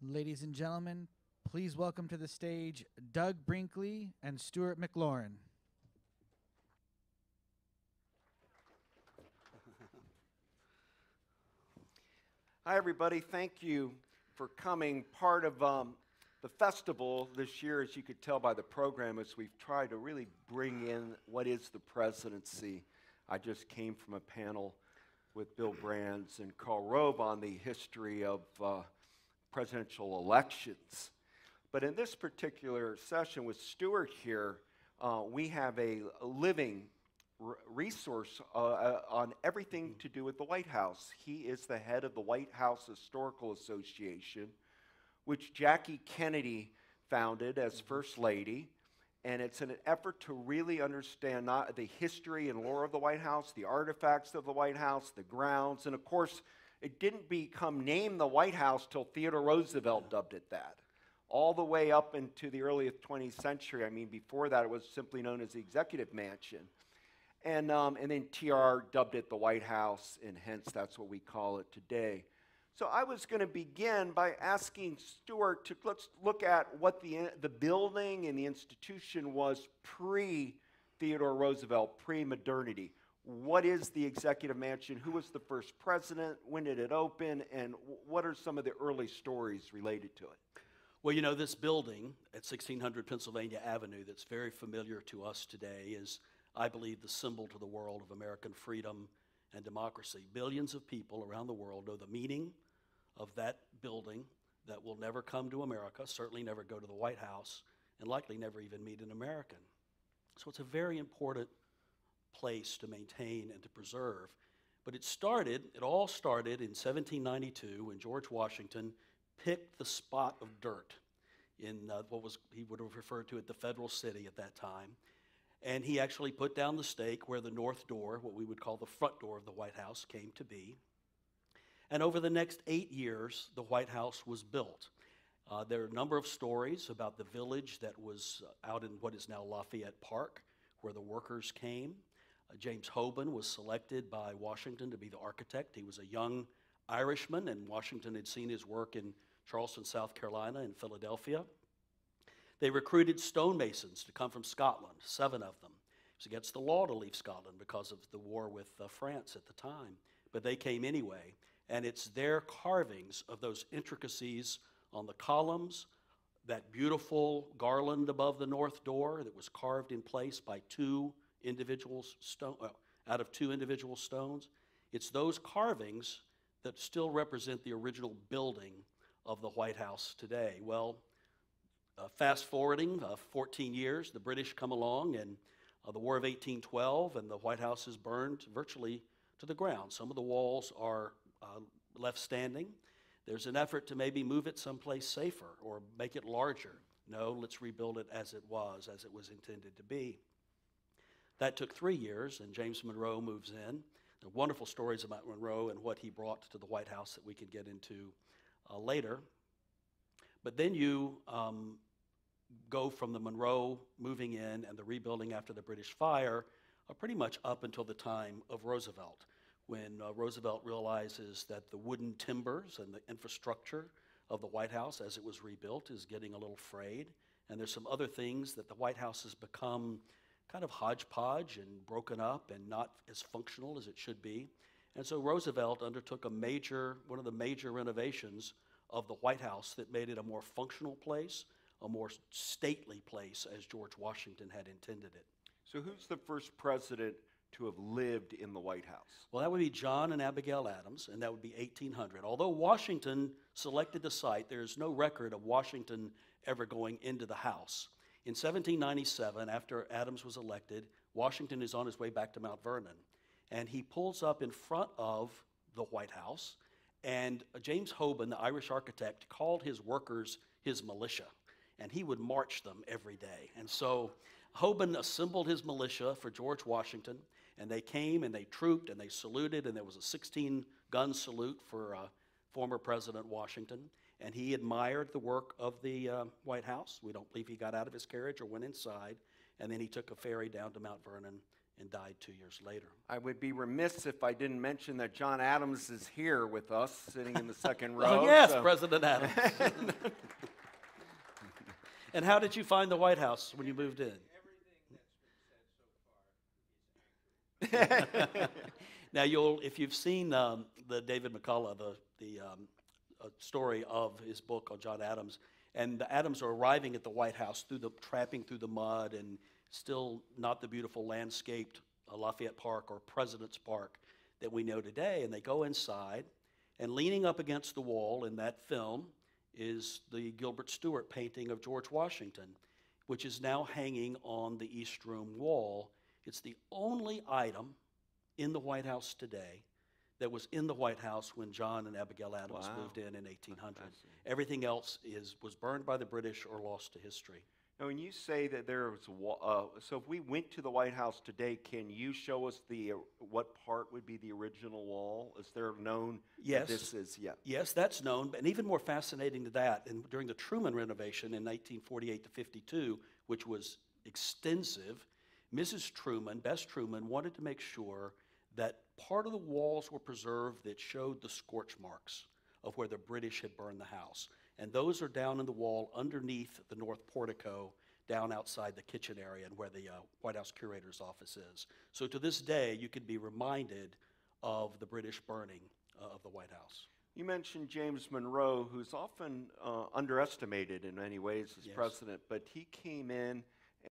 Ladies and gentlemen, please welcome to the stage Doug Brinkley and Stewart McLaurin. Hi, everybody. Thank you for coming. Part of the festival this year, as you could tell by the program, is we've tried to really bring in what is the presidency. I just came from a panel with Bill Brands and Carl Rove on the history of presidential elections. But in this particular session with Stuart here, we have a living resource on everything to do with the White House. He is the head of the White House Historical Association, which Jackie Kennedy founded as First Lady. And it's an effort to really understand not the history and lore of the White House, the artifacts of the White House, the grounds. And of course, it didn't become named the White House till Theodore Roosevelt dubbed it that. All the way up into the early 20th century. I mean, before that, it was simply known as the Executive Mansion. And then TR dubbed it the White House, and hence that's what we call it today. So I was going to begin by asking Stuart to let's look at what the building and the institution was pre-Theodore Roosevelt, pre-modernity. What is the Executive Mansion? Who was the first president? When did it open? And what are some of the early stories related to it? Well, you know, this building at 1600 Pennsylvania Avenue that's very familiar to us today is, I believe, the symbol to the world of American freedom and democracy. Billions of people around the world know the meaning of that building that will never come to America, certainly never go to the White House, and likely never even meet an American. So it's a very important place to maintain and to preserve. But it all started in 1792 when George Washington picked the spot of dirt in he would have referred to it the Federal City at that time. And he actually put down the stake where the north door, what we would call the front door of the White House, came to be. And over the next 8 years, the White House was built. There are a number of stories about the village that was out in what is now Lafayette Park, where the workers came. James Hoban was selected by Washington to be the architect. He was a young Irishman, and Washington had seen his work in Charleston, South Carolina, and Philadelphia. They recruited stonemasons to come from Scotland, 7 of them. It was against the law to leave Scotland because of the war with France at the time, but they came anyway. And it's their carvings of those intricacies on the columns, that beautiful garland above the north door that was carved in place by out of two individual stones. It's those carvings that still represent the original building of the White House today. Well, fast forwarding 14 years, the British come along, and the War of 1812, and the White House is burned virtually to the ground. Some of the walls are left standing. There's an effort to maybe move it someplace safer or make it larger. No, let's rebuild it as it was intended to be. That took 3 years, and James Monroe moves in. There are wonderful stories about Monroe and what he brought to the White House that we could get into later. But then you go from the Monroe moving in and the rebuilding after the British fire pretty much up until the time of Roosevelt, when Roosevelt realizes that the wooden timbers and the infrastructure of the White House as it was rebuilt is getting a little frayed. And there's some other things that the White House has become kind of hodgepodge and broken up and not as functional as it should be. And so Roosevelt undertook one of the major renovations of the White House that made it a more functional place, a more stately place as George Washington had intended it. So who's the first president to have lived in the White House? Well, that would be John and Abigail Adams, and that would be 1800. Although Washington selected the site, there is no record of Washington ever going into the house. In 1797, after Adams was elected, Washington is on his way back to Mount Vernon, and he pulls up in front of the White House, and James Hoban, the Irish architect, called his workers his militia, and he would march them every day. And so Hoban assembled his militia for George Washington, and they came and they trooped and they saluted, and there was a 16-gun salute for former President Washington, and he admired the work of the White House. We don't believe he got out of his carriage or went inside, and then he took a ferry down to Mount Vernon and died 2 years later. I would be remiss if I didn't mention that John Adams is here with us, sitting in the second row. Oh, yes, so. President Adams. And how did you find the White House when you moved in? Everything that's been said so far. Now, if you've seen the David McCullough, the story of his book on John Adams, and the Adams are arriving at the White House tramping through the mud and still not the beautiful landscaped Lafayette Park or President's Park that we know today, and they go inside, and leaning up against the wall in that film is the Gilbert Stewart painting of George Washington, which is now hanging on the East Room wall. It's the only item in the White House today that was in the White House when John and Abigail Adams moved in 1800. Everything else was burned by the British or lost to history. Now, when you say that there was a wall, so if we went to the White House today, can you show us what part would be the original wall? Is there known Yes. that this is, Yes, that's known, and even more fascinating than that, and during the Truman renovation in 1948 to 52, which was extensive, Mrs. Truman, Bess Truman, wanted to make sure that part of the walls were preserved that showed the scorch marks of where the British had burned the house. And those are down in the wall underneath the north portico, down outside the kitchen area and where the White House curator's office is. So to this day, you can be reminded of the British burning of the White House. You mentioned James Monroe, who's often underestimated in many ways as Yes. president, but he came in